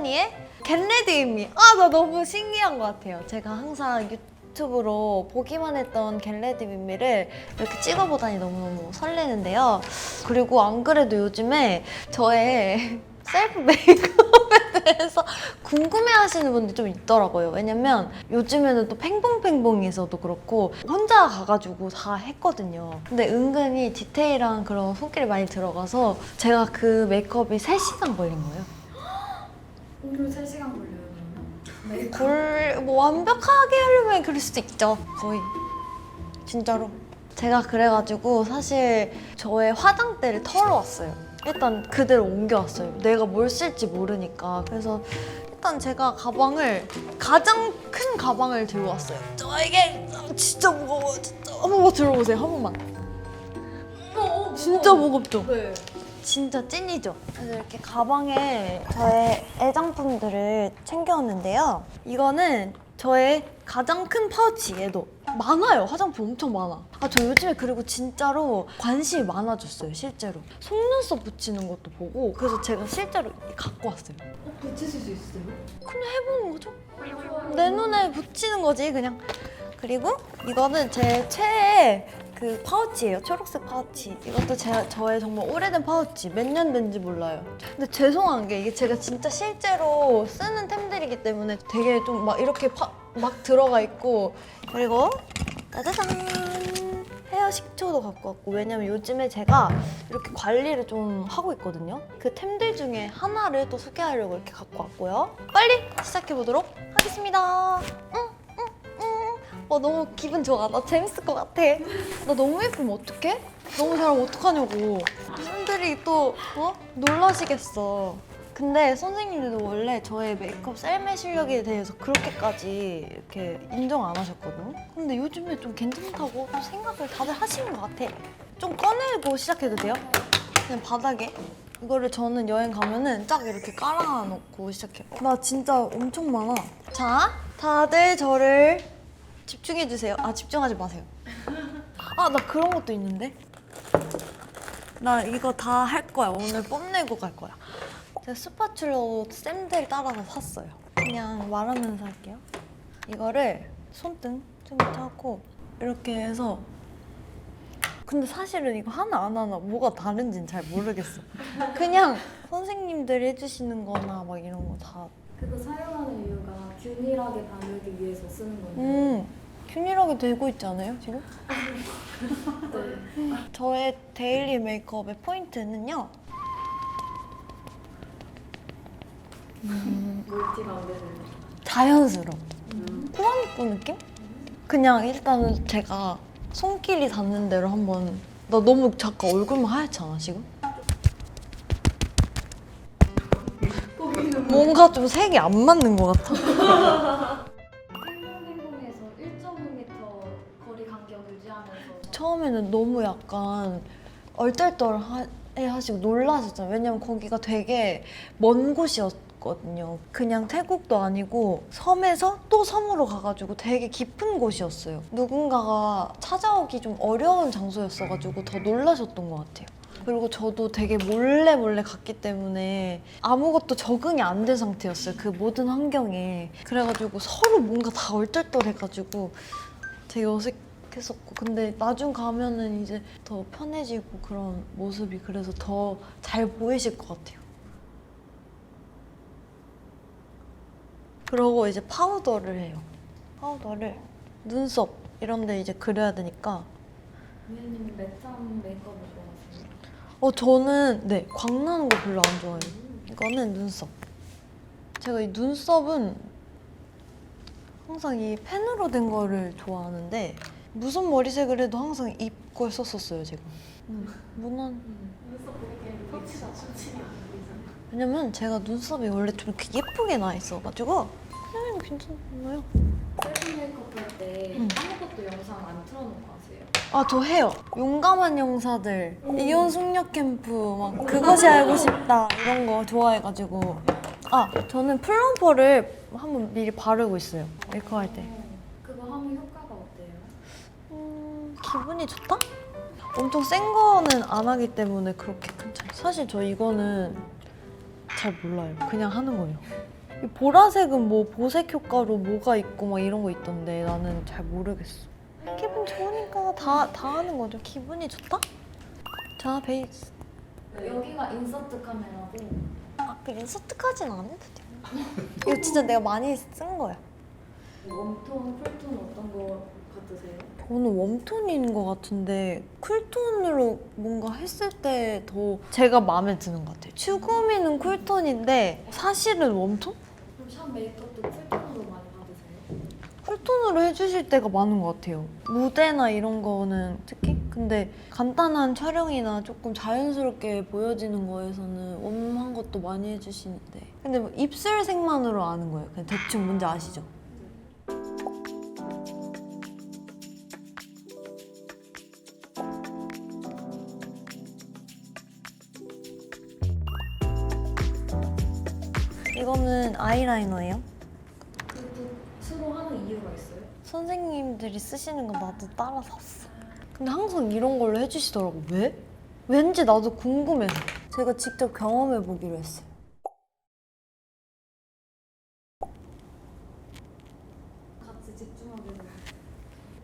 할머니의 겟레디미. 아, 나 너무 신기한 것 같아요. 제가 항상 유튜브로 보기만 했던 겟레디미를 이렇게 찍어보다니 너무너무 설레는데요. 그리고 안 그래도 요즘에 저의 셀프 메이크업에 대해서 궁금해하시는 분들이 좀 있더라고요. 왜냐면 요즘에는 또 팽봉팽봉에서도 그렇고 혼자 가가지고 다 했거든요. 근데 은근히 디테일한 그런 손길이 많이 들어가서 제가 그 메이크업이 3시간 걸린 거예요. 오늘 3시간 걸려요, 그러면? 뭐 완벽하게 하려면 그럴 수도 있죠. 거의. 진짜로. 제가 그래가지고 사실 저의 화장대를 털어왔어요. 일단 그대로 옮겨왔어요. 내가 뭘 쓸지 모르니까. 그래서 일단 제가 가장 큰 가방을 들고 왔어요. 이게 진짜 무거워요. 진짜. 한 번만 들어보세요. 한 번만. 진짜 무겁죠? 네. 진짜 찐이죠? 그래서 이렇게 가방에 저의 애장품들을 챙겨왔는데요. 이거는 저의 가장 큰 파우치, 얘도. 많아요. 화장품 엄청 많아. 아, 저 요즘에 그리고 진짜로 관심이 많아졌어요, 실제로. 속눈썹 붙이는 것도 보고 그래서 제가 실제로 갖고 왔어요. 붙이실 수 있어요? 그냥 해보는 거죠. 내 눈에 붙이는 거지, 그냥. 그리고 이거는 제 최애 그 파우치예요. 초록색 파우치. 이것도 저의 정말 오래된 파우치. 몇 년 된지 몰라요. 근데 죄송한 게 이게 제가 진짜 실제로 쓰는 템들이기 때문에 되게 좀 막 이렇게 막 들어가 있고. 그리고 짜자잔! 헤어 식초도 갖고 왔고. 왜냐면 요즘에 제가 이렇게 관리를 좀 하고 있거든요. 그 템들 중에 하나를 또 소개하려고 이렇게 갖고 왔고요. 빨리 시작해보도록 하겠습니다. 너무 기분 좋아. 나 재밌을 것 같아. 나 너무 예쁘면 어떡해? 너무 잘하면 어떡하냐고. 분들이 또 놀라시겠어. 근데 선생님들도 원래 저의 메이크업 셀매 실력에 대해서 그렇게까지 이렇게 인정 안 하셨거든요. 근데 요즘에 좀 괜찮다고 생각을 다들 하시는 것 같아. 좀 꺼내고 시작해도 돼요? 그냥 바닥에. 이거를 저는 여행 가면은 쫙 이렇게 깔아놓고 시작해요. 나 진짜 엄청 많아. 자, 다들 저를 집중해주세요. 아, 집중하지 마세요. 아, 나 그런 것도 있는데? 나 이거 다 할 거야. 오늘 뽐내고 갈 거야. 제가 스파츌러 쌤들 따라서 샀어요. 그냥 말하면서 할게요. 이거를 손등 좀 하고 이렇게 해서. 근데 사실은 이거 하나 안 하나 뭐가 다른지는 잘 모르겠어. 그냥 선생님들이 해주시는 거나 막 이런 거 다. 그거 사용하는 이유가 균일하게 바르기 위해서 쓰는 건데. 균일하게 되고 있지 않아요, 지금? 네. 저의 데일리 메이크업의 포인트는요. 멀티가 안 되는. 자연스러워. 꾸안꾸 느낌? 그냥 일단은 제가 손길이 닿는 대로 한번. 나 너무 잠깐 얼굴만 하얗지 않아, 지금? 뭔가 좀 색이 안 맞는 것 같아. 행동에서 1.5m 거리 간격 유지하면서 처음에는 너무 약간 얼떨떨하시고 놀라셨잖아요. 왜냐면 거기가 되게 먼 곳이었거든요. 그냥 태국도 아니고 섬에서 또 섬으로 가가지고 되게 깊은 곳이었어요. 누군가가 찾아오기 좀 어려운 장소였어가지고 더 놀라셨던 것 같아요. 그리고 저도 되게 몰래 갔기 때문에 아무것도 적응이 안 된 상태였어요. 그 모든 환경에. 그래가지고 서로 뭔가 다 얼떨떨해가지고 되게 어색했었고. 근데 나중 가면은 이제 더 편해지고 그런 모습이. 그래서 더 잘 보이실 것 같아요. 그러고 이제 파우더를 해요. 파우더를 눈썹 이런 데 이제 그려야 되니까. 위원님은 매트한 메이크업을 좋아하세요? 저는 네, 광나는 거 별로 안 좋아해요. 이거는 눈썹. 제가 이 눈썹은 항상 이 펜으로 된 거를 좋아하는데 무슨 머리색을 해도 항상 이 걸 썼었어요, 제가. 무난. 눈썹 되게 터치가 터치가 안 왜냐면 제가 눈썹이 원래 좀 이렇게 예쁘게 나 있어가지고 괜찮나요? 셀프 메이크업 할 때 아무것도 영상 안 틀어놓고 하세요? 아, 저 해요. 용감한 용사들, 이혼 숙녀 캠프, 막 그것이 알고 싶다 이런 거 좋아해가지고. 아, 저는 플럼퍼를 한번 미리 바르고 있어요. 메이크업 할 때. 그거 하면 효과가 어때요? 기분이 좋다? 엄청 센 거는 안 하기 때문에 그렇게 큰 차이. 사실 저 이거는 잘 몰라요. 그냥 하는 거예요. 이 보라색은 뭐 보색 효과로 뭐가 있고 막 이런 거 있던데 나는 잘 모르겠어. 기분 좋으니까 다 하는 거죠. 기분이 좋다? 자, 베이스. 여기가 인서트 카메라고 그 인서트까지는 안 해도 돼. 이거 진짜 내가 많이 쓴 거야. 웜톤, 쿨톤 어떤 거 같으세요? 저는 웜톤인 것 같은데 쿨톤으로 뭔가 했을 때 더 제가 마음에 드는 것 같아요. 추구미는 쿨톤인데 사실은 웜톤? 그럼 샵 메이크업도 쿨톤으로 많이 받으세요? 쿨톤으로 해주실 때가 많은 것 같아요. 무대나 이런 거는 특히? 근데 간단한 촬영이나 조금 자연스럽게 보여지는 거에서는 웜한 것도 많이 해주시는데 근데 뭐 입술색만으로 아는 거예요. 그냥 대충 뭔지 아시죠? 이거는 아이라이너예요. 그 붓으로 하는 이유가 있어요? 선생님들이 쓰시는 거 나도 따라 샀어. 근데 항상 이런 걸로 해주시더라고. 왜? 왠지 나도 궁금해서. 제가 직접 경험해 보기로 했어요. 같이 집중하게 되고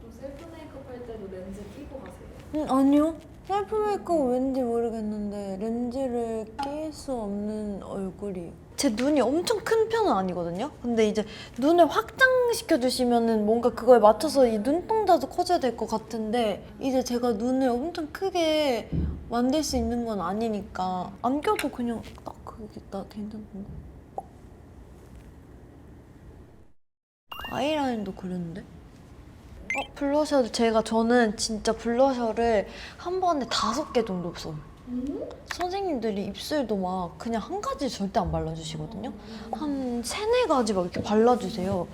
또 셀프 메이크업 할 때도 렌즈 끼고 가세요? 아니요. 셀프 메이크업 왠지 모르겠는데 렌즈를 낄 수 없는 얼굴이. 제 눈이 엄청 큰 편은 아니거든요. 근데 이제 눈을 확장시켜 주시면은 뭔가 그거에 맞춰서 이 눈동자도 커져야 될 것 같은데 이제 제가 눈을 엄청 크게 만들 수 있는 건 아니니까 안 껴도 그냥 딱 그게 나 괜찮던데. 아이라인도 그렸는데? 블러셔를 저는 진짜 블러셔를 한 번에 5개 정도 써요. 선생님들이 입술도 막 그냥 한 가지 절대 안 발라주시거든요. 한 3-4가지 막 이렇게 발라주세요.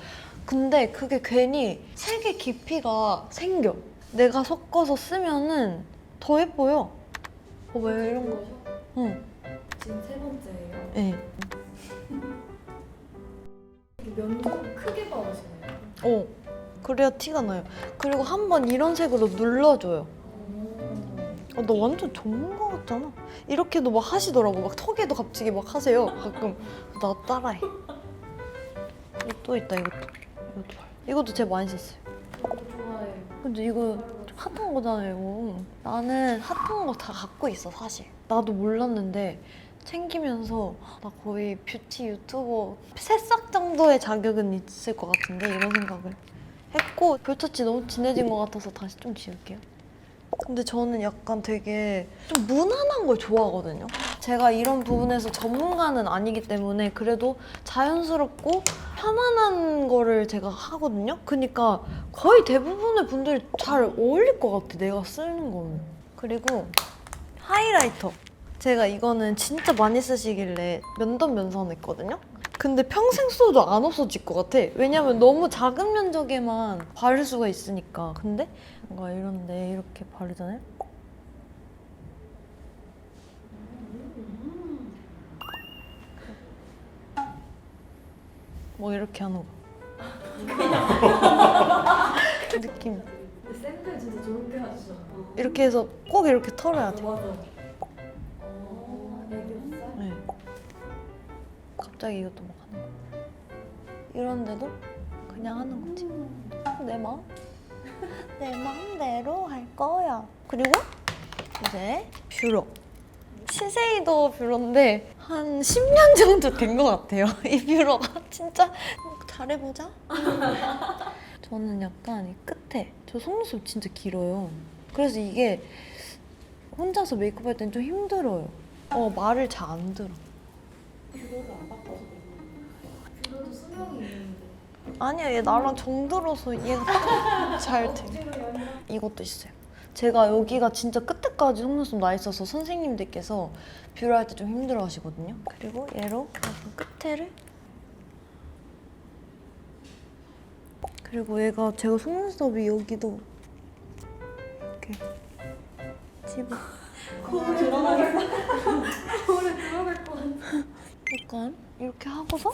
근데 그게 괜히 색의 깊이가 생겨. 내가 섞어서 쓰면은 더 예뻐요. 왜 이런 거? 응. 지금 3번째예요. 네. 면도 크게 바르시네요. 그래야 티가 나요. 그리고 한 번 이런 색으로 눌러줘요. 너 완전 전문가 같잖아. 이렇게도 막 하시더라고. 막 턱에도 갑자기 막 하세요. 가끔. 나 따라해. 이거 또 있다, 이것도. 이것도 제가 많이 썼어요. 좋아해요. 근데 이거 좀 핫한 거잖아요, 이거. 나는 핫한 거 다 갖고 있어, 사실. 나도 몰랐는데 챙기면서 나 거의 뷰티 유튜버 새싹 정도의 자격은 있을 것 같은데 이런 생각을 했고 볼터치 너무 진해진 것 같아서 다시 좀 지울게요. 근데 저는 약간 되게 좀 무난한 걸 좋아하거든요. 제가 이런 부분에서 전문가는 아니기 때문에 그래도 자연스럽고 편안한 거를 제가 하거든요. 그러니까 거의 대부분의 분들이 잘 어울릴 것 같아, 내가 쓰는 거는. 그리고 하이라이터. 제가 이거는 진짜 많이 쓰시길래 면도면 면선했거든요. 근데 평생 써도 안 없어질 것 같아. 왜냐면 너무 작은 면적에만 바를 수가 있으니까. 근데 뭔가 이런데 이렇게 바르잖아요? 뭐 이렇게 하는 거. 느낌. 근데 샘플 진짜 좋게 하시잖아. 이렇게 해서 꼭 이렇게 털어야 돼. 맞아. 애교살? 네. 갑자기 이것도 막 하는 거. 이런데도 그냥 하는 거지. 내 마음? 내 마음대로 할 거야. 그리고 이제 뷰러. 시세이도 뷰러인데 한 10년 정도 된 것 같아요. 이 뷰러가 진짜 잘해보자. 저는 약간 이 끝에 저 속눈썹 진짜 길어요. 그래서 이게 혼자서 메이크업 할 땐 좀 힘들어요. 말을 잘 안 들어. 뷰러를 안 바꿔서 뷰러도 수명이 있는데. 아니야, 얘 나랑 정들어서 얘가 딱 잘 돼. 이것도 있어요. 제가 여기가 진짜 끝에까지 속눈썹 나 있어서 선생님들께서 뷰러 할 때 좀 힘들어 하시거든요. 그리고 얘로 약간 끝에를. 그리고 얘가 제가 속눈썹이 여기도 이렇게 집어. 거울에 들어갈 것 같아. 약간 이렇게 하고서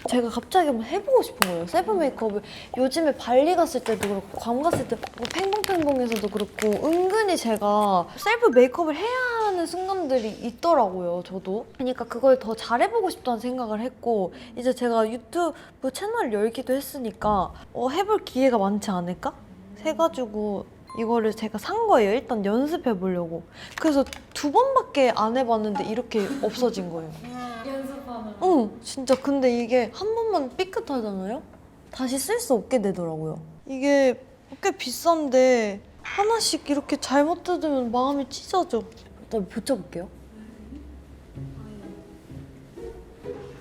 제가 갑자기 한번 해보고 싶은 거예요. 셀프 메이크업을. 요즘에 발리 갔을 때도 그렇고 괌 갔을 때 뭐 팽봉팽봉에서도 그렇고 은근히 제가 셀프 메이크업을 해야 하는 순간들이 있더라고요. 저도. 그러니까 그걸 더 잘해보고 싶다는 생각을 했고 이제 제가 유튜브 채널을 열기도 했으니까 해볼 기회가 많지 않을까? 해가지고 이거를 제가 산 거예요. 일단 연습해보려고. 그래서 2번밖에 안 해봤는데 이렇게 없어진 거예요. 연습하는. 응, 진짜. 근데 이게 한 번만 삐끗하잖아요? 다시 쓸 수 없게 되더라고요. 이게 꽤 비싼데 하나씩 이렇게 잘못 뜯으면 마음이 찢어져. 일단 붙여볼게요.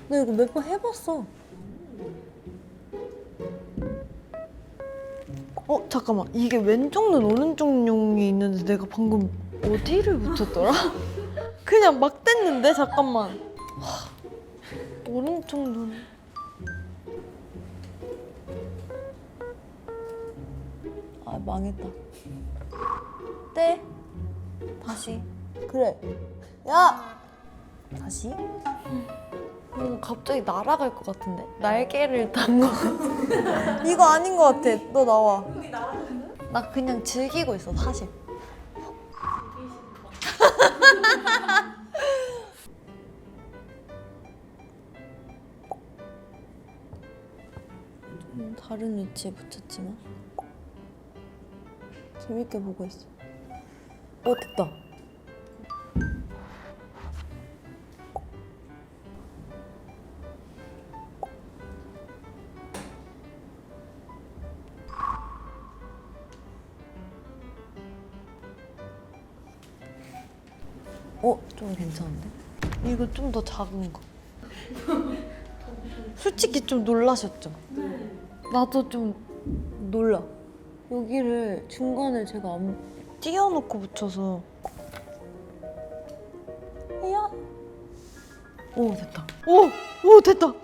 나 이거 몇 번 해봤어. 잠깐만. 이게 왼쪽 눈, 오른쪽 눈이 있는데 내가 방금 어디를 붙였더라? 그냥 막 뗐는데? 잠깐만. 오른쪽 눈. 아, 망했다. 떼. 다시. 그래. 야! 다시. 갑자기 날아갈 것 같은데? 날개를 단 것 같아. 이거 아닌 것 같아. 너 나와. 나 그냥 즐기고 있어, 사실. 다른 위치에 붙였지만 재밌게 보고 있어. 됐다. 좀 괜찮은데? 이거 좀 더 작은 거. 솔직히 좀 놀라셨죠? 네. 나도 좀 놀라. 여기를 중간에 제가 안 띄워놓고 붙여서. 야. 됐다. 됐다.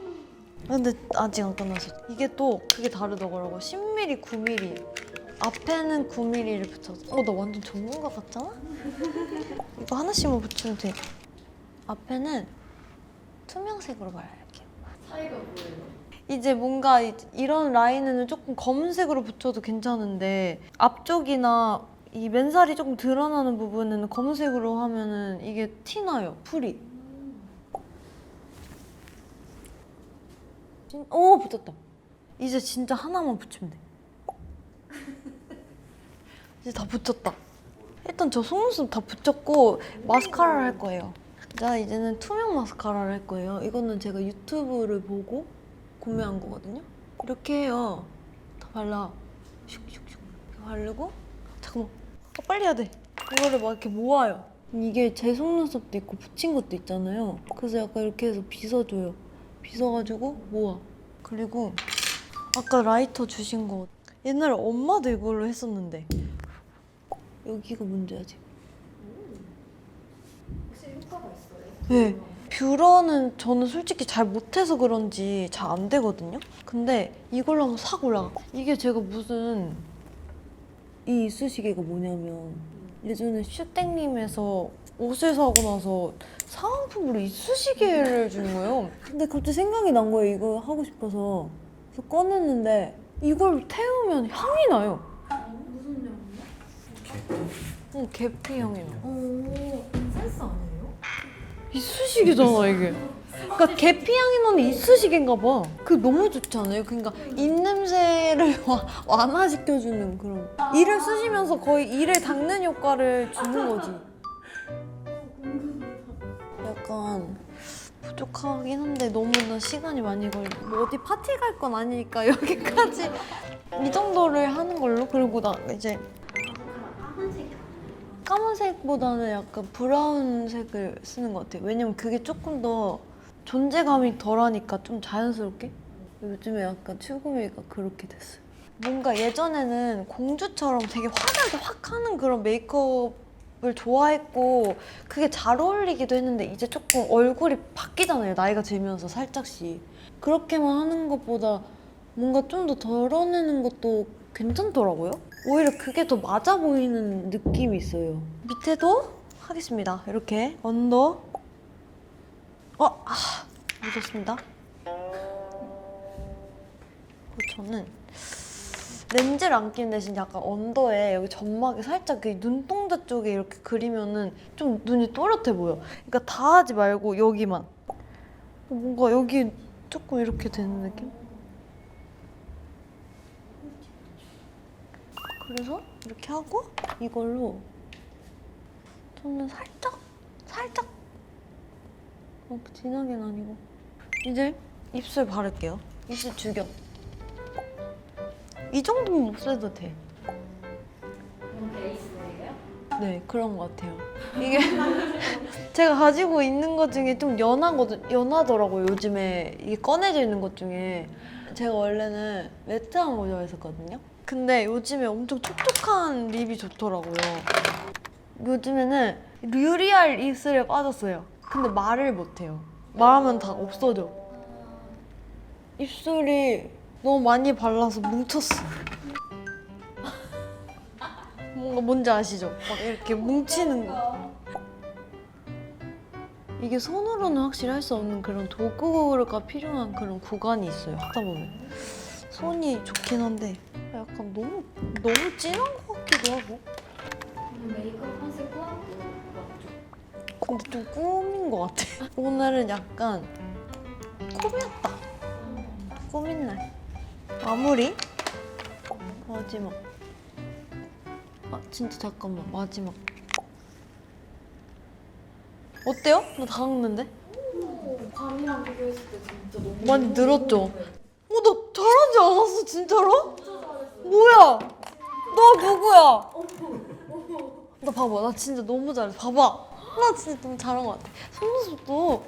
근데 아직 안 끝났어. 이게 또 그게 다르더라고. 10mm, 9mm. 앞에는 9mm를 붙여서. 나 완전 전문가 같잖아? 이거 하나씩만 붙이면 돼. 앞에는 투명색으로 발라할게요. 차이가 뭐예요? 이제 뭔가 이런 라인은 조금 검은색으로 붙여도 괜찮은데 앞쪽이나 이 맨살이 조금 드러나는 부분은 검은색으로 하면은 이게 티나요, 풀이. 붙었다. 이제 진짜 하나만 붙이면 돼. 이제 다 붙였다. 일단 저 속눈썹 다 붙였고 마스카라를 할 거예요. 자, 이제는 투명 마스카라를 할 거예요. 이거는 제가 유튜브를 보고 구매한 거거든요. 이렇게 해요. 다 발라. 슉슉슉. 이렇게 바르고. 잠깐만. 빨리 해야 돼. 이거를 막 이렇게 모아요. 이게 제 속눈썹도 있고 붙인 것도 있잖아요. 그래서 약간 이렇게 해서 빗어줘요. 빗어가지고 모아. 그리고 아까 라이터 주신 거 옛날에 엄마도 이걸로 했었는데 여기가 문제야지. 혹시 효과가 있어요? 네. 뷰러는 저는 솔직히 잘 못해서 그런지 잘 안 되거든요? 근데 이걸로 하면 싹 올라가. 이게 제가 무슨 이 이쑤시개가 뭐냐면 예전에 슈땡님에서 옷을 사고 나서 사은품으로 이쑤시개를 주는 거예요. 근데 갑자기 생각이 난 거예요. 이거 하고 싶어서. 그래서 꺼냈는데 이걸 태우면 향이 나요. 무슨 향이요? 계피 향이 나요. 센스 아니에요? 이쑤시개잖아 이게. 그러니까 계피 향이 나는 이쑤시개인가 봐. 그 너무 좋지 않아요? 그러니까 입냄새를 완화시켜주는 그런. 이를 쑤시면서 거의 이를 닦는 효과를 주는 거지. 약간 부족하긴 한데 너무나 시간이 많이 걸려. 뭐 어디 파티 갈 건 아니니까 여기까지 이 정도를 하는 걸로. 그리고 나 이제 까만색보다는 약간 브라운색을 쓰는 것 같아요. 왜냐면 그게 조금 더 존재감이 덜하니까 좀 자연스럽게. 요즘에 약간 출구미가 그렇게 됐어요. 뭔가 예전에는 공주처럼 되게 화려하게 확 하는 그런 메이크업을 좋아했고 그게 잘 어울리기도 했는데 이제 조금 얼굴이 바뀌잖아요. 나이가 들면서 살짝씩. 그렇게만 하는 것보다 뭔가 좀 더 덜어내는 것도 괜찮더라고요. 오히려 그게 더 맞아 보이는 느낌이 있어요. 밑에도 하겠습니다. 이렇게 언더. 묻었습니다. 저는 렌즈를 안 끼는 대신 약간 언더에 여기 점막에 살짝 그 눈동자 쪽에 이렇게 그리면은 좀 눈이 또렷해 보여. 그러니까 다 하지 말고 여기만. 뭔가 여기 조금 이렇게 되는 느낌? 그래서 이렇게 하고 이걸로 저는 살짝 진하게는 아니고 이제 입술 바를게요. 입술 죽여. 이 정도면 없애도 돼. 이건 베이스예요? 네, 그런 것 같아요. 이게 제가 가지고 있는 것 중에 좀 연하더라고요. 요즘에 이게 꺼내져 있는 것 중에 제가 원래는 매트한 거 좋아했었거든요. 근데 요즘에 엄청 촉촉한 립이 좋더라고요. 요즘에는 류리알 입술에 빠졌어요. 근데 말을 못해요. 말하면 다 없어져. 입술이 너무 많이 발라서 뭉쳤어. 뭔가 뭔지 아시죠? 막 이렇게 뭉치는 거. 이게 손으로는 확실히 할 수 없는 그런 도구가 필요한 그런 구간이 있어요. 하다 보면 손이 좋긴 한데 약간 너무 진한 것 같기도 하고. 메이크업 컨셉 꾸안꾸 맞죠? 근데 좀 꾸민 것 같아. 오늘은 약간 꾸몄다. 꾸민 날. 마무리. 마지막. 아 진짜 잠깐만 마지막. 어때요? 나 다 먹는데? 밤이랑 비교했을 때 진짜 너무 많이 늘었죠? 네. 너 잘하지 않았어 진짜로? 뭐야? 너 누구야? 나 봐봐 나 진짜 너무 잘해. 봐봐 나 진짜 너무 잘한 것 같아. 속눈썹도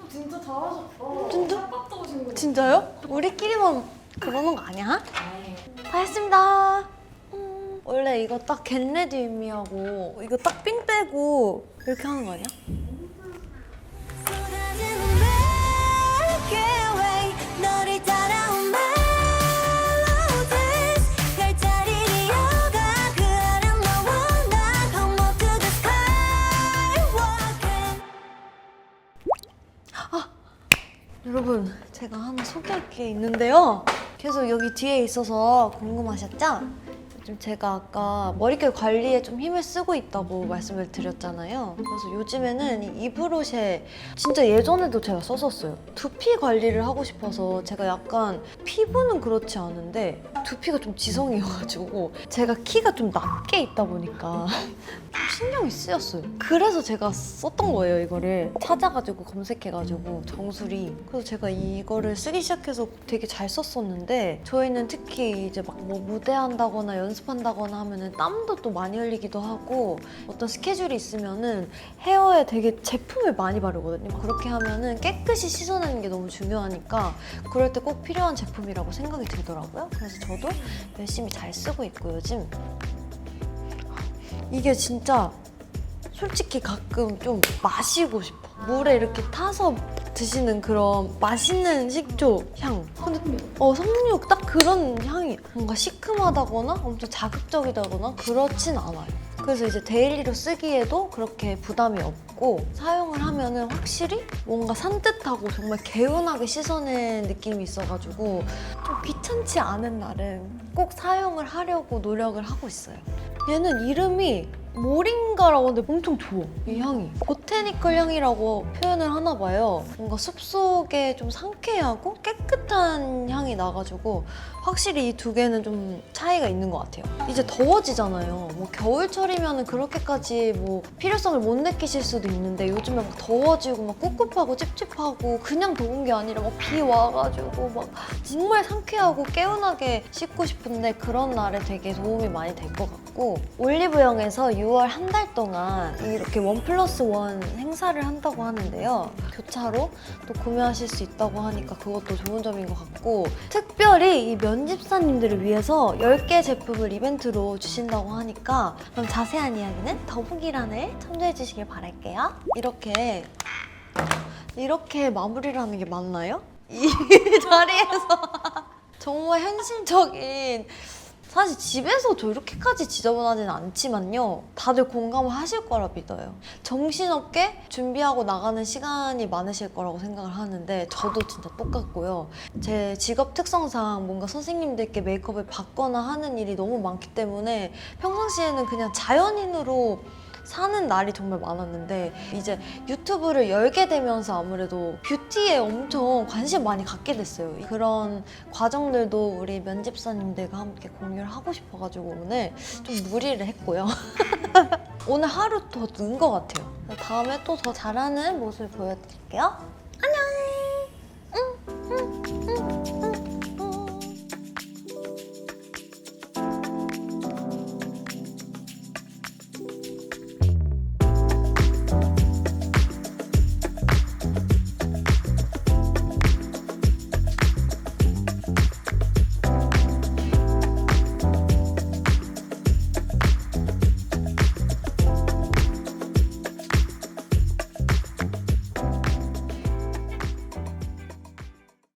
진짜 잘하셨다. 진짜? 딱 떠오신 거. 진짜요? 우리끼리만 그러는 거 아니야? 네. 다 했습니다. 원래 이거 딱 겟레디 의미하고 이거 딱 삥 빼고 이렇게 하는 거 아니야? 여러분 제가 하나 소개할 게 있는데요. 계속 여기 뒤에 있어서 궁금하셨죠? 요즘 제가 아까 머릿결 관리에 좀 힘을 쓰고 있다고 말씀을 드렸잖아요. 그래서 요즘에는 이 이브로쉐 진짜 예전에도 제가 썼었어요. 두피 관리를 하고 싶어서 제가 약간 피부는 그렇지 않은데 두피가 좀 지성이어가지고 제가 키가 좀 낮게 있다 보니까 좀 신경이 쓰였어요. 그래서 제가 썼던 거예요. 이거를 찾아가지고 검색해가지고 정수리. 그래서 제가 이거를 쓰기 시작해서 되게 잘 썼었는데 저희는 특히 이제 막 뭐 무대한다거나 연습한다거나 하면은 땀도 또 많이 흘리기도 하고 어떤 스케줄이 있으면은 헤어에 되게 제품을 많이 바르거든요. 그렇게 하면은 깨끗이 씻어내는 게 너무 중요하니까 그럴 때 꼭 필요한 제품이라고 생각이 들더라고요. 그래서 저도 열심히 잘 쓰고 있고 요즘 이게 진짜 솔직히 가끔 좀 마시고 싶어. 물에 이렇게 타서 드시는 그런 맛있는 식초 향. 근데 석류 딱 그런 향이 뭔가 시큼하다거나 엄청 자극적이다거나 그렇진 않아요. 그래서 이제 데일리로 쓰기에도 그렇게 부담이 없고 사용을 하면은 확실히 뭔가 산뜻하고 정말 개운하게 씻어낸 느낌이 있어가지고 좀 귀찮지 않은 날은 꼭 사용을 하려고 노력을 하고 있어요. 얘는 이름이 모링가라고 하는데 엄청 좋아, 이 향이. 보테니컬 향이라고 표현을 하나 봐요. 뭔가 숲속에 좀 상쾌하고 깨끗한 향이 나가지고 확실히 이 두 개는 좀 차이가 있는 것 같아요. 이제 더워지잖아요. 뭐 겨울철이면 그렇게까지 뭐 필요성을 못 느끼실 수도 있는데 요즘에 막 더워지고 막 꿉꿉하고 찝찝하고 그냥 더운 게 아니라 막 비 와가지고 막 정말 상쾌하고 개운하게 씻고 싶은데 그런 날에 되게 도움이 많이 될 것 같고 올리브영에서 6월 한 달 동안 이렇게 1+1 행사를 한다고 하는데요. 교차로 또 구매하실 수 있다고 하니까 그것도 좋은 점인 것 같고 특별히 이 면집사님들을 위해서 10개 제품을 이벤트로 주신다고 하니까 그럼 자세한 이야기는 더보기란을 참조해 주시길 바랄게요. 이렇게 마무리를 하는 게 맞나요? 이 자리에서 정말 현실적인 사실 집에서도 이렇게까지 지저분하지는 않지만요. 다들 공감을 하실 거라 믿어요. 정신없게 준비하고 나가는 시간이 많으실 거라고 생각을 하는데 저도 진짜 똑같고요. 제 직업 특성상 뭔가 선생님들께 메이크업을 받거나 하는 일이 너무 많기 때문에 평상시에는 그냥 자연인으로 사는 날이 정말 많았는데 이제 유튜브를 열게 되면서 아무래도 뷰티에 엄청 관심 많이 갖게 됐어요. 그런 과정들도 우리 면집사님들과 함께 공유를 하고 싶어가지고 오늘 좀 무리를 했고요. 오늘 하루 더 는 것 같아요. 다음에 또 더 잘하는 모습을 보여드릴게요.